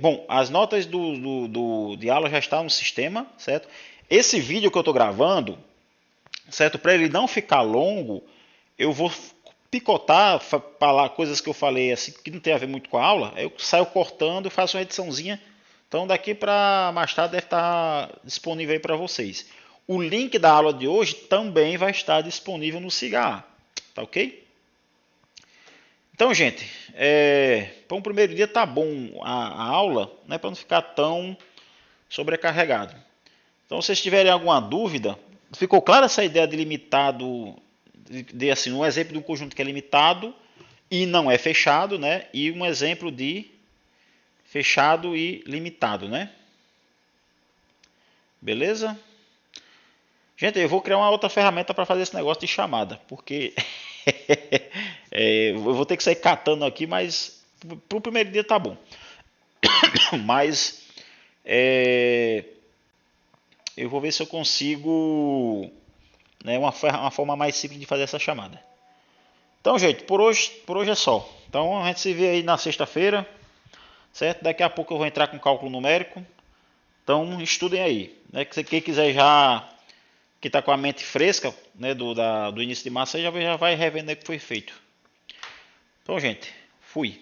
bom, as notas de aula já estão no sistema, certo? Esse vídeo que eu estou gravando, certo? Para ele não ficar longo, eu vou picotar, falar coisas que eu falei assim que não tem a ver muito com a aula, aí eu saio cortando e faço uma ediçãozinha. Então daqui para mais tarde deve estar disponível aí para vocês. O link da aula de hoje também vai estar disponível no Cigar, tá ok? Então, gente, para um primeiro dia tá bom a aula, né, para não ficar tão sobrecarregado. Então, se vocês tiverem alguma dúvida, ficou clara essa ideia de limitado, assim, um exemplo de um conjunto que é limitado e não é fechado, né? E um exemplo de fechado e limitado, né? Beleza? Gente, eu vou criar uma outra ferramenta para fazer esse negócio de chamada, porque eu vou ter que sair catando aqui, mas para o primeiro dia tá bom. Mas eu vou ver se eu consigo, né, uma forma mais simples de fazer essa chamada. Então, gente, por hoje é só. Então a gente se vê aí na sexta-feira, certo? Daqui a pouco eu vou entrar com cálculo numérico Então estudem aí, né? Que quem quiser já, que está com a mente fresca, né, do início de massa, já vai revendo o que foi feito. Então, gente, fui.